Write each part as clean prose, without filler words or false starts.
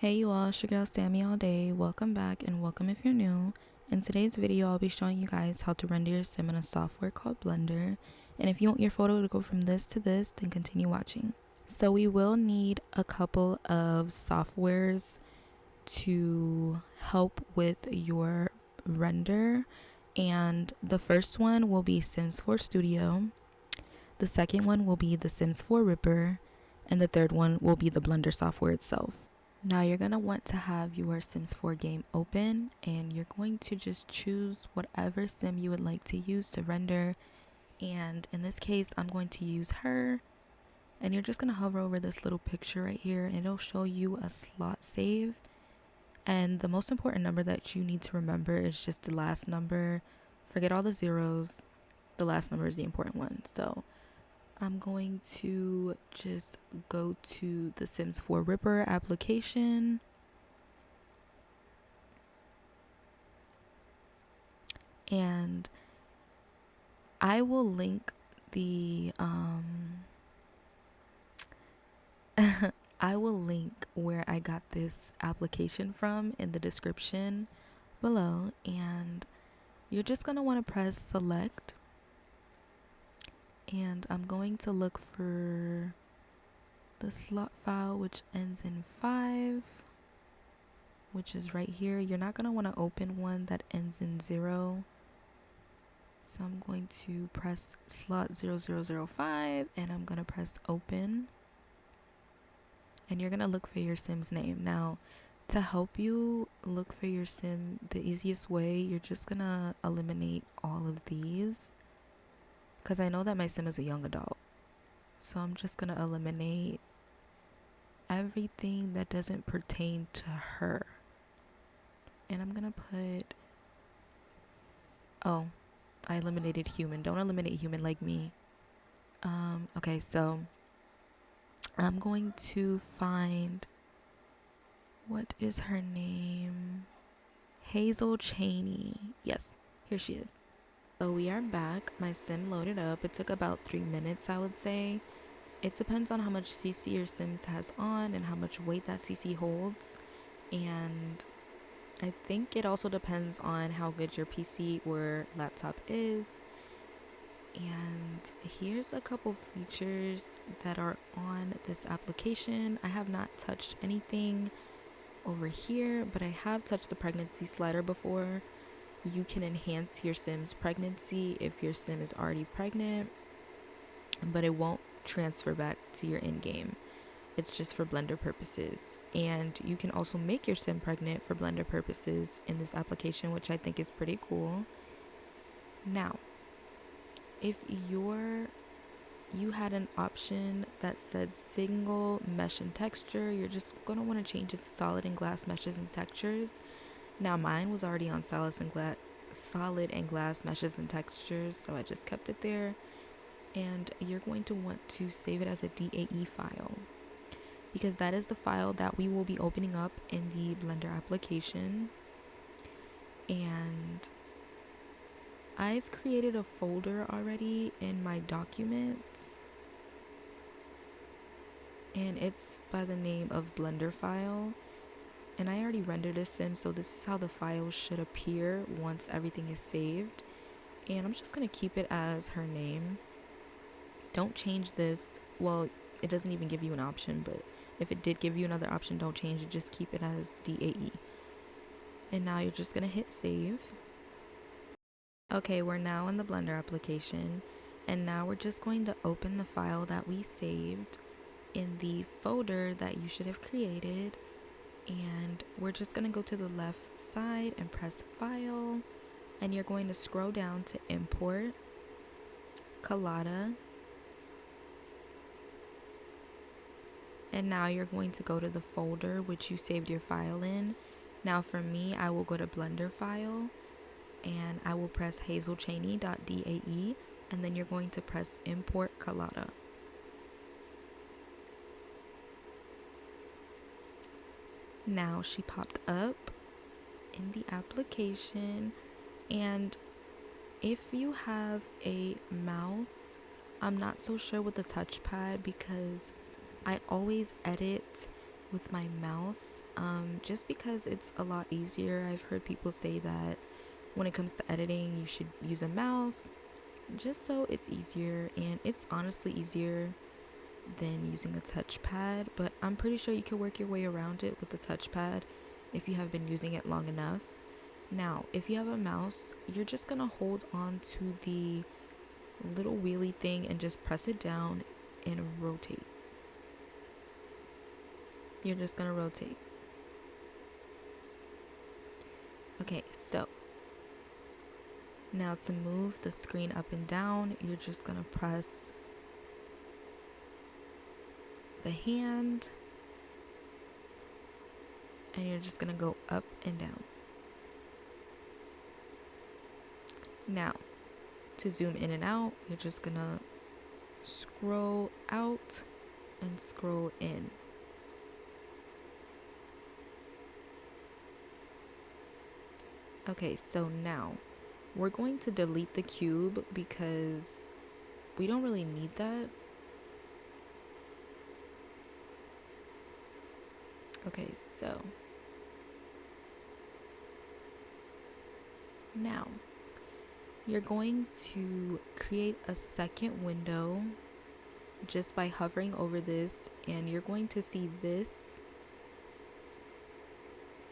Hey you all, it's your girl Sammy all day. Welcome back and welcome if you're new. In today's video, I'll be showing you guys how to render your sim in a software called Blender. And if you want your photo to go from this to this, then continue watching. So we will need a couple of softwares to help with your render. And the first one will be Sims 4 Studio. The second one will be the Sims 4 Ripper. And the third one will be the Blender software itself. Now you're going to want to have your Sims 4 game open, and you're going to just choose whatever sim you would like to use to render. And in this case, I'm going to use her. And you're just going to hover over this little picture right here, and it'll show you a slot save. And the most important number that you need to remember is just the last number. Forget all the zeros. The last number is the important one. So I'm going to just go to the Sims 4 Ripper application. And I will link the I will link where I got this application from in the description below, and you're just going to want to press select, and I'm going to look for the slot file which ends in 5, which is right here. You're not going to want to open one that ends in 0. So I'm going to press slot 0005 and I'm going to press open. And you're going to look for your sim's name. Now, to help you look for your sim the easiest way, you're just going to eliminate all of these. Because I know that my sim is a young adult. So I'm just going to eliminate everything that doesn't pertain to her. And I'm going to put... Oh, I eliminated human. Don't eliminate human like me. Okay, so... I'm going to find, what is her name? Hazel Cheney. Yes, here she is. So we are back. My sim loaded up. It took about 3 minutes, I would say. It depends on how much CC your sims has on and how much weight that CC holds. And I think it also depends on how good your PC or laptop is. And here's a couple features that are on this application. I have not touched anything over here, but I have touched the pregnancy slider before. You can enhance your sim's pregnancy if your sim is already pregnant, but it won't transfer back to your in-game. It's just for Blender purposes. And you can also make your sim pregnant for Blender purposes in this application, which I think is pretty cool. Now, if you had an option that said single mesh and texture, you're just going to want to change it to solid and glass meshes and textures. Now mine was already on solid and glass meshes and textures, so I just kept it there. And you're going to want to save it as a DAE file, because that is the file that we will be opening up in the Blender application. And I've created a folder already in my documents, and it's by the name of Blender file. And I already rendered a sim, so this is how the file should appear once everything is saved. And I'm just going to keep it as her name. Don't change this. Well, it doesn't even give you an option, but if it did give you another option, don't change it. Just keep it as DAE. And now you're just going to hit save. Okay, we're now in the Blender application, and now we're just going to open the file that we saved in the folder that you should have created. And we're just going to go to the left side and press file, and you're going to scroll down to import Collada. And now you're going to go to the folder which you saved your file in. Now for me, I will go to Blender file, and I will press hazelchaney.dae, and then you're going to press import Collada. Now she popped up in the application, and if you have a mouse, I'm not so sure with the touchpad, because I always edit with my mouse, just because it's a lot easier. I've heard people say that when it comes to editing, you should use a mouse just so it's easier, and it's honestly easier than using a touchpad, but I'm pretty sure you can work your way around it with the touchpad if you have been using it long enough. Now, if you have a mouse, you're just gonna hold on to the little wheelie thing and just press it down and rotate. You're just gonna rotate. Okay, so now to move the screen up and down, you're just gonna press the hand and you're just gonna go up and down. Now, to zoom in and out, you're just gonna scroll out and scroll in. Okay, so now we're going to delete the cube because we don't really need that. Okay, so now you're going to create a second window just by hovering over this, and you're going to see this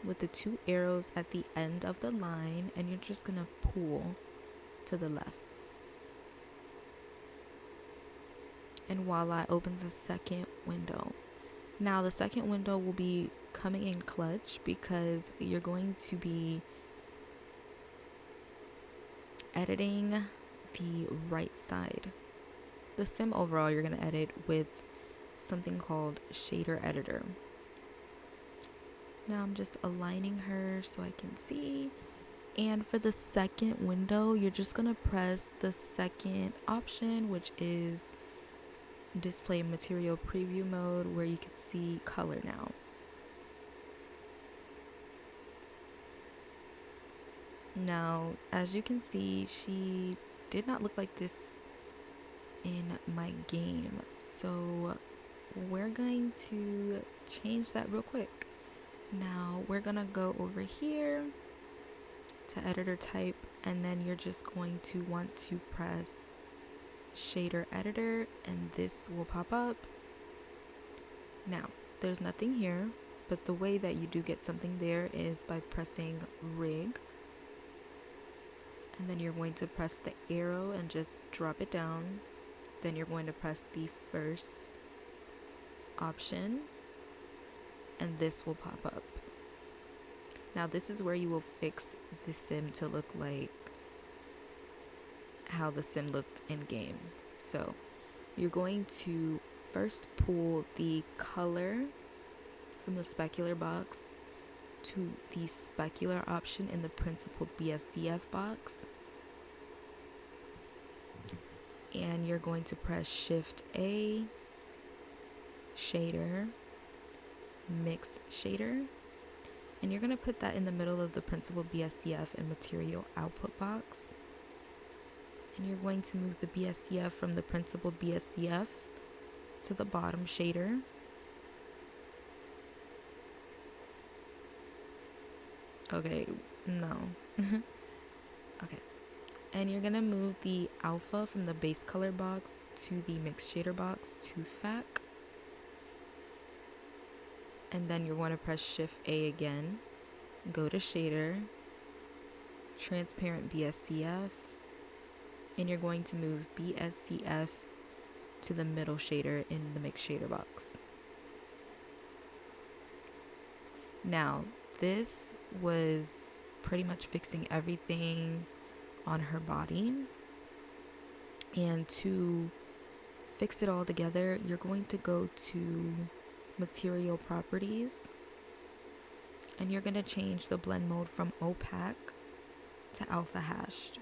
with the 2 arrows at the end of the line, and you're just gonna pull to the left. And voila, opens a second window. Now the second window will be coming in clutch because you're going to be editing the right side. The sim overall you're going to edit with something called shader editor. Now I'm just aligning her so I can see. And for the second window, you're just going to press the second option, which is display material preview mode, where you can see color now. Now, as you can see, she did not look like this in my game. So we're going to change that real quick. Now we're gonna go over here to editor type, and then you're just going to want to press shader editor, and this will pop up. Now there's nothing here, but the way that you do get something there is by pressing rig, and then you're going to press the arrow and just drop it down. Then you're going to press the first option, and this will pop up. Now this is where you will fix the sim to look like how the sim looked in game. So you're going to first pull the color from the specular box to the specular option in the principled BSDF box, and you're going to press Shift A, shader, mix shader, and you're going to put that in the middle of the principled BSDF and material output box. And you're going to move the BSDF from the principled BSDF to the bottom shader. Okay, no. Okay. And you're going to move the alpha from the base color box to the mix shader box to FAC. And then you're going to press Shift A again, go to shader, transparent BSDF, and you're going to move BSDF to the middle shader in the mix shader box. Now, this was pretty much fixing everything on her body. And to fix it all together, you're going to go to material properties, and you're going to change the blend mode from opaque to alpha hashed.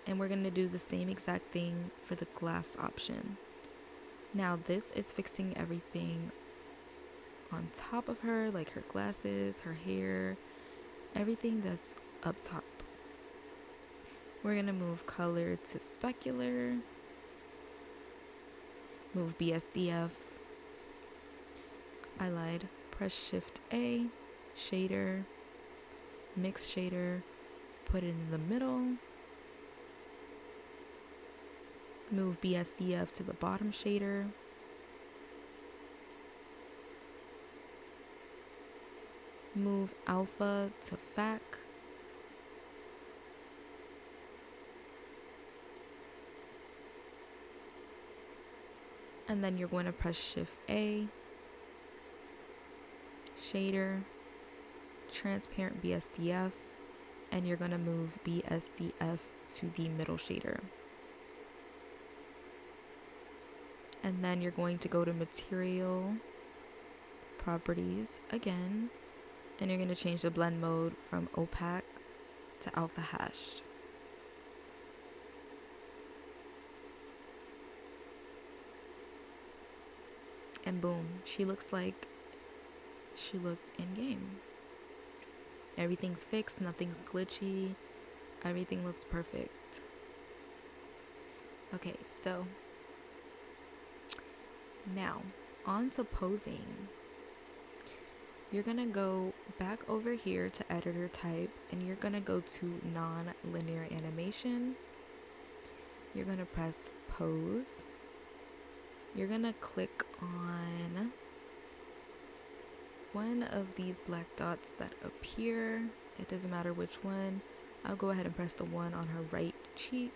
And we're going to do the same exact thing for the glass option. Now this is fixing everything on top of her, like her glasses, her hair, everything that's up top. We're going to move color to specular, move BSDF. I lied. Press Shift A, shader, mix shader, put it in the middle. Move BSDF to the bottom shader. Move alpha to FAC. And then you're going to press Shift A, shader, transparent BSDF, and you're going to move BSDF to the middle shader. And then you're going to go to material properties again, and you're going to change the blend mode from opaque to alpha hashed. And boom, she looks like she looked in game. Everything's fixed, nothing's glitchy, everything looks perfect. Okay, so now on to posing. You're gonna go back over here to editor type, and you're gonna go to non-linear animation. You're gonna press pose. You're gonna click on one of these black dots that appear. It doesn't matter which one. I'll go ahead and press the one on her right cheek,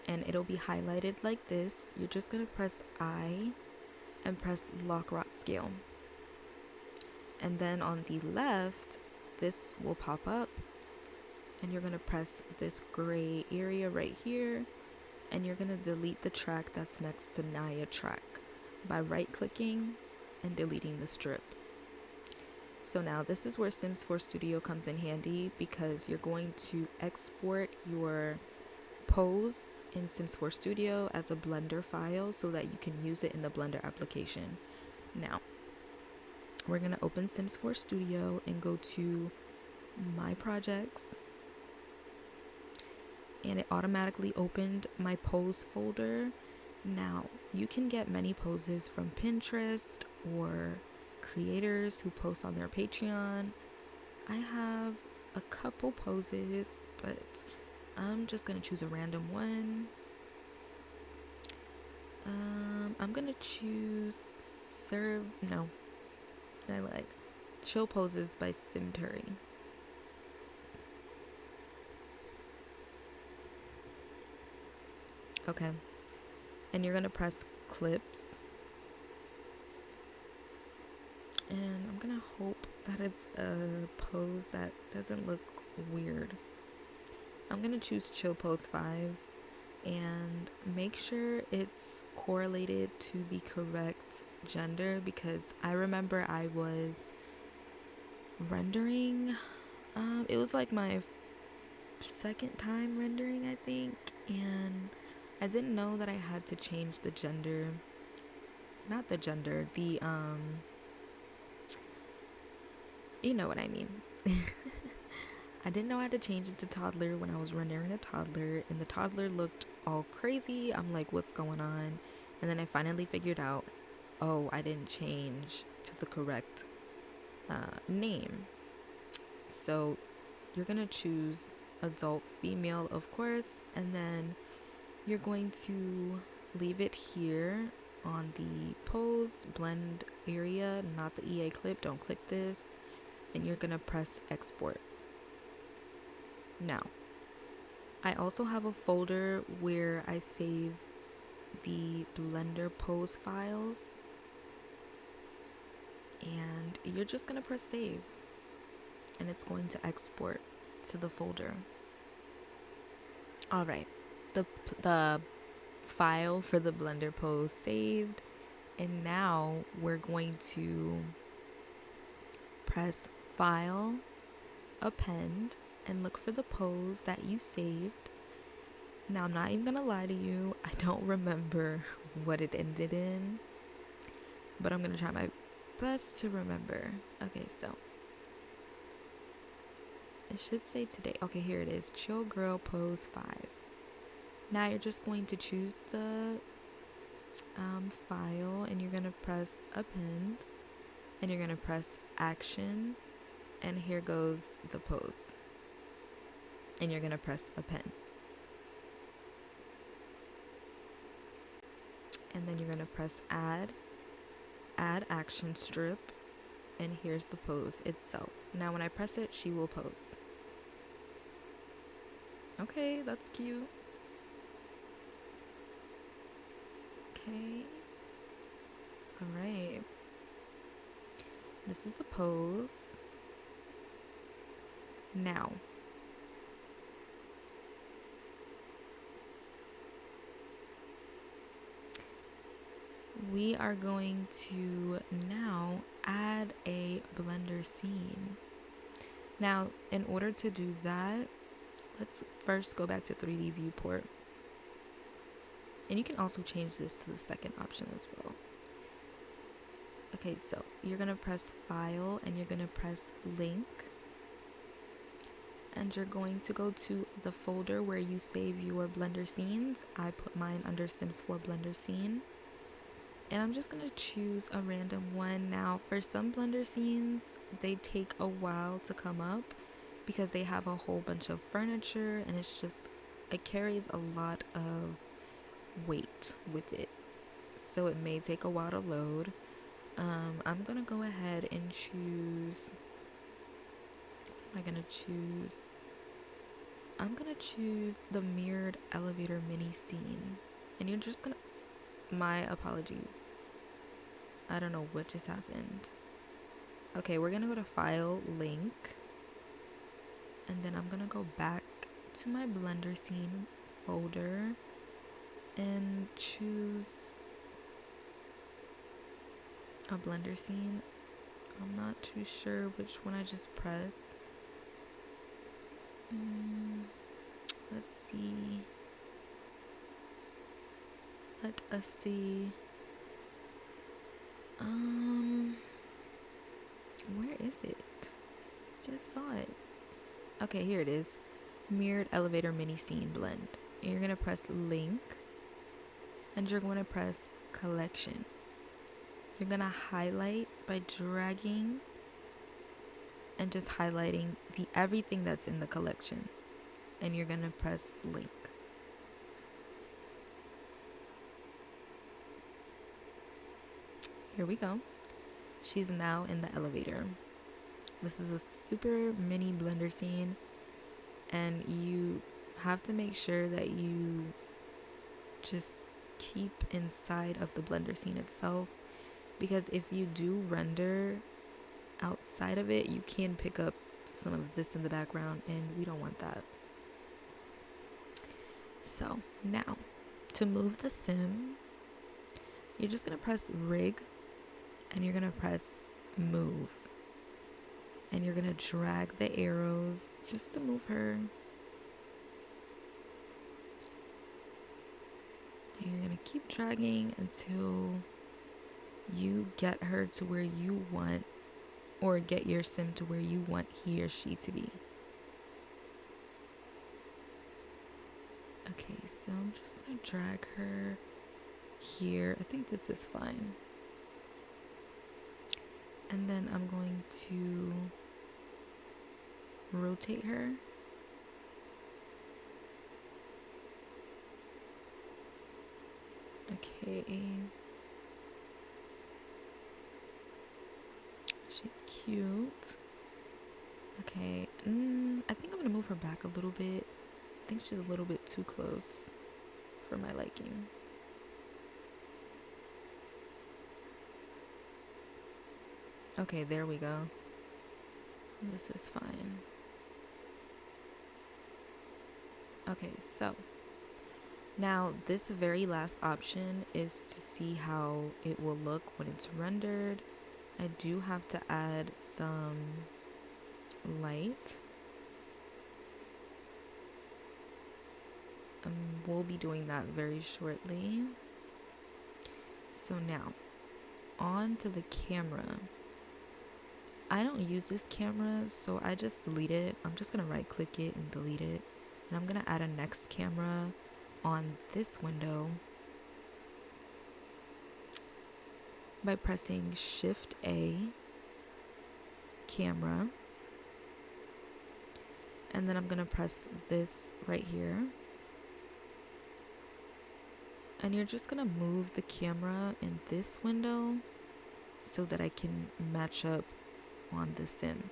and it'll be highlighted like this. You're just gonna press I and press lock rot scale, and then on the left this will pop up, and you're gonna press this gray area right here, and you're gonna delete the track that's next to Naya track by right clicking and deleting the strip. So now this is where Sims 4 Studio comes in handy, because you're going to export your pose in Sims 4 Studio as a Blender file so that you can use it in the Blender application. Now we're gonna open Sims 4 Studio and go to My Projects, and it automatically opened my pose folder. Now you can get many poses from Pinterest or creators who post on their Patreon. I have a couple poses, but I'm just gonna choose a random one. I'm gonna choose Chill Poses by Simturi. Okay, and you're gonna press clips, and I'm gonna hope that it's a pose that doesn't look weird. I'm gonna choose Chill Pose 5 and make sure it's correlated to the correct gender, because I remember I was rendering, it was like my second time rendering, I think, and I didn't know that I had to change the gender, not the gender, the you know what I mean. I didn't know I had to change it to toddler when I was rendering a toddler, and the toddler looked all crazy. I'm like, what's going on? And then I finally figured out, oh, I didn't change to the correct name. So you're gonna choose adult female, of course, and then you're going to leave it here on the pose blend area, not the EA clip. Don't click this, and you're gonna press export. Now I also have a folder where I save the Blender pose files, and you're just gonna press save, and it's going to export to the folder. All right, the file for the Blender pose saved, and now we're going to press file, append, and look for the pose that you saved. Now I'm not even gonna lie to you, I don't remember what it ended in, but I'm gonna try my best to remember. Okay, so it should say today. Okay, here it is, Chill Girl Pose 5. Now you're just going to choose the file, and you're gonna press append, and you're gonna press action, and here goes the pose, and you're gonna press append, and then you're gonna press add action strip, and here's the pose itself. Now when I press it, she will pose. Okay, that's cute. Okay. Alright. This is the pose. Now, we are going to now add a blender scene. Now, in order to do that, let's first go back to 3D viewport. And you can also change this to the second option as well. Okay, so you're gonna press file, and you're gonna press link, and you're going to go to the folder where you save your blender scenes. I put mine under Sims 4 blender scene, and I'm just gonna choose a random one. Now for some blender scenes, they take a while to come up because they have a whole bunch of furniture, and it carries a lot of weight with it, so it may take a while to load. I'm gonna go ahead and choose, what am I gonna choose? I'm gonna choose the mirrored elevator mini scene, and you're just gonna, my apologies, I don't know what just happened. Okay, we're gonna go to file, link, and then I'm gonna go back to my blender scene folder and choose a blender scene. I'm not too sure which one I just pressed. Let's see. Let us see. Where is it? Just saw it. Okay, here it is. Mirrored elevator mini scene blend. And you're gonna press link, and you're gonna press collection. You're gonna highlight by dragging and just highlighting everything that's in the collection, and you're gonna press link. Here we go. She's now in the elevator. This is a super mini blender scene, and you have to make sure that you just keep inside of the blender scene itself, because if you do render outside of it, you can pick up some of this in the background, and we don't want that. So now, to move the sim, you're just gonna press rig, and you're gonna press move, and you're gonna drag the arrows just to move her, and you're gonna keep dragging until you get her to where you want, or get your sim to where you want he or she to be. Okay, so I'm just gonna drag her here. I think this is fine. And then I'm going to rotate her. Okay. She's cute. Okay. I think I'm gonna move her back a little bit. I think she's a little bit too close for my liking. Okay, there we go. This is fine. Okay, so now this very last option is to see how it will look when it's rendered. I do have to add some light. We'll be doing that very shortly. So now, on to the camera. I don't use this camera, so I just delete it. I'm just gonna right click it and delete it. And I'm gonna add a next camera on this window. by pressing Shift A, camera, and then I'm gonna press this right here. And you're just gonna move the camera in this window so that I can match up on the sim.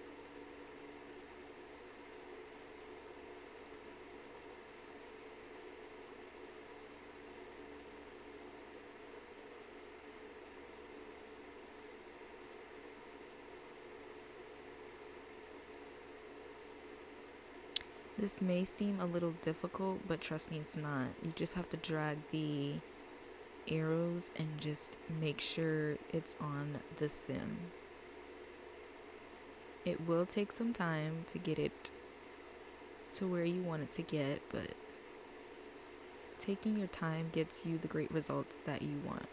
This may seem a little difficult, but trust me, it's not. You just have to drag the arrows and just make sure it's on the sim. It will take some time to get it to where you want it to get, but taking your time gets you the great results that you want.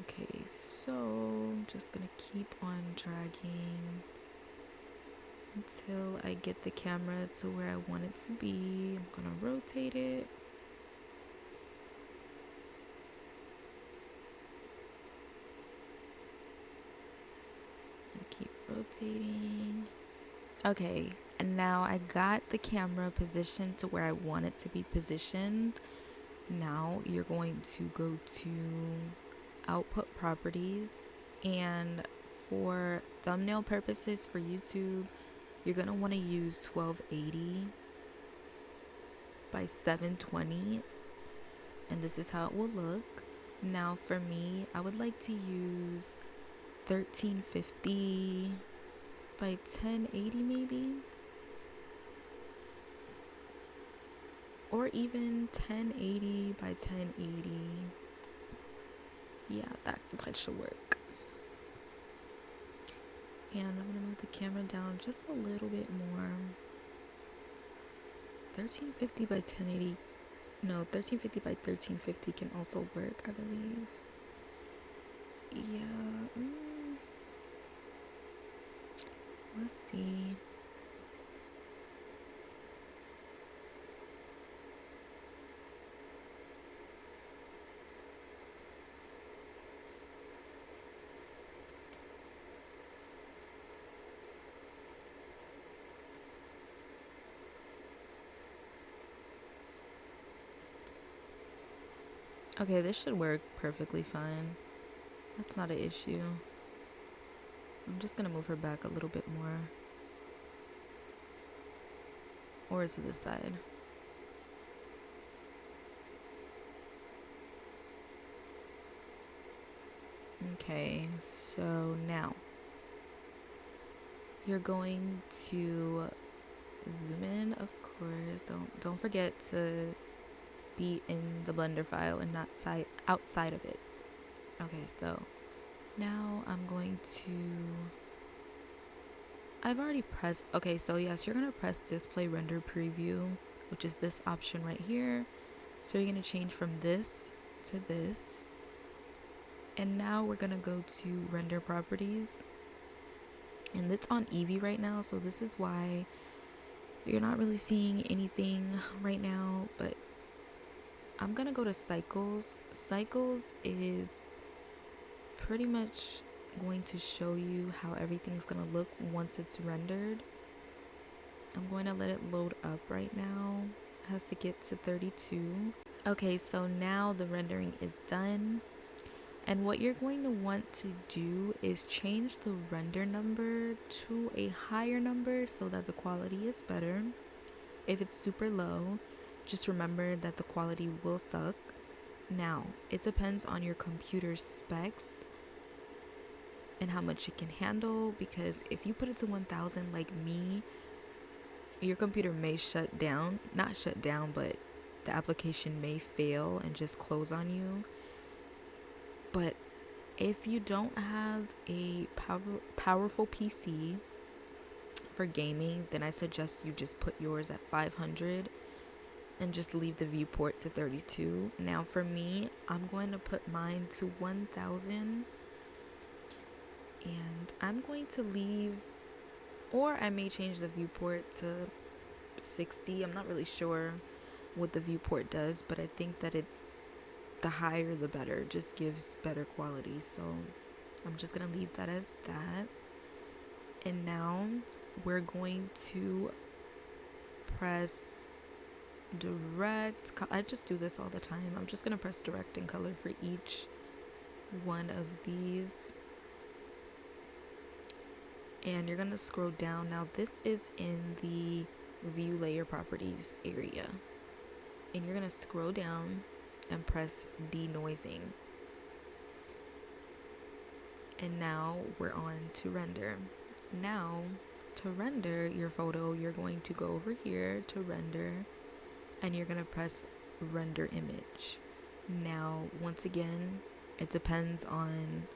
Okay, so I'm just gonna keep on dragging until I get the camera to where I want it to be. I'm gonna rotate it. And keep rotating. Okay, and now I got the camera positioned to where I want it to be positioned. Now you're going to go to output properties, and for thumbnail purposes for YouTube, you're gonna want to use 1280 by 720, and this is how it will look. Now for me, I would like to use 1350 by 1080 maybe, or even 1080 by 1080. Yeah, that should work. And I'm gonna move the camera down just a little bit more. 1350 by 1080. No, 1350 by 1350 can also work, I believe. Yeah. Let's see. Okay, this should work perfectly fine. That's not an issue. I'm just gonna move her back a little bit more. Or to the side. Okay, so now you're going to zoom in, of course. Don't forget to be in the Blender file and not outside of it. Okay, so now I'm going to, I've already pressed, okay, so yes, you're gonna press display render preview, which is this option right here. So you're gonna change from this to this. And now we're gonna go to render properties. And it's on Eevee right now, so this is why you're not really seeing anything right now, but I'm gonna go to cycles. Cycles is pretty much going to show you how everything's gonna look once it's rendered. I'm going to let it load up right now. It has to get to 32. Okay, so now the rendering is done. And what you're going to want to do is change the render number to a higher number so that the quality is better. If it's super low, just remember that the quality will suck. Now, it depends on your computer's specs and how much it can handle, because if you put it to 1000 like me, your computer may shut down. Not shut down, but the application may fail and just close on you. But if you don't have a powerful PC for gaming, then I suggest you just put yours at 500 and just leave the viewport to 32. Now for me, I'm going to put mine to 1000, and I'm going to leave, or I may change the viewport to 60. I'm not really sure what the viewport does, but I think that it the higher the better, just gives better quality. So I'm just gonna leave that as that. And now we're going to press direct. I just do this all the time. I'm just gonna press direct in color for each one of these, and you're gonna scroll down. Now this is in the view layer properties area, and you're gonna scroll down and press denoising. And now we're on to render. Now to render your photo, you're going to go over here to render, and you're gonna press render image. Now once again, it depends on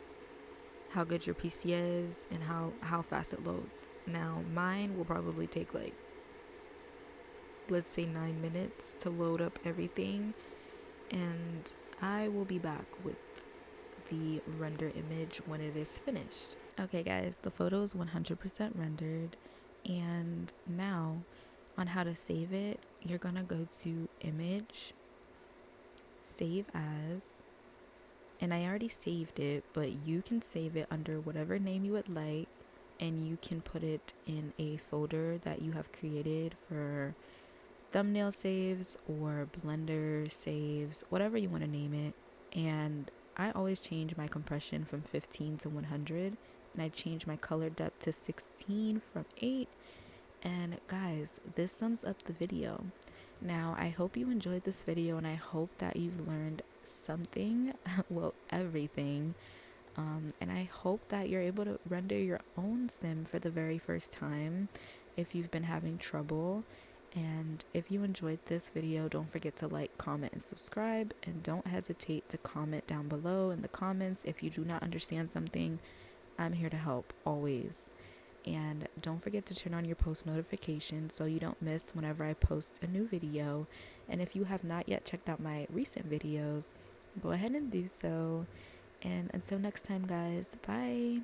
how good your PC is and how fast it loads. Now mine will probably take like, let's say 9 minutes to load up everything, and I will be back with the render image when it is finished. Okay guys, the photo is 100% rendered, and now on how to save it, you're gonna go to image, save as, and I already saved it, but you can save it under whatever name you would like, and you can put it in a folder that you have created for thumbnail saves or Blender saves, whatever you want to name it. And I always change my compression from 15 to 100, and I change my color depth to 16 from 8. And guys, this sums up the video. Now I hope you enjoyed this video, and I hope that you've learned something, well, everything, and I hope that you're able to render your own sim for the very first time if you've been having trouble. And if you enjoyed this video, don't forget to like, comment, and subscribe, and don't hesitate to comment down below in the comments if you do not understand something. I'm here to help always. And don't forget to turn on your post notifications so you don't miss whenever I post a new video. And if you have not yet checked out my recent videos, go ahead and do so. And until next time guys, bye.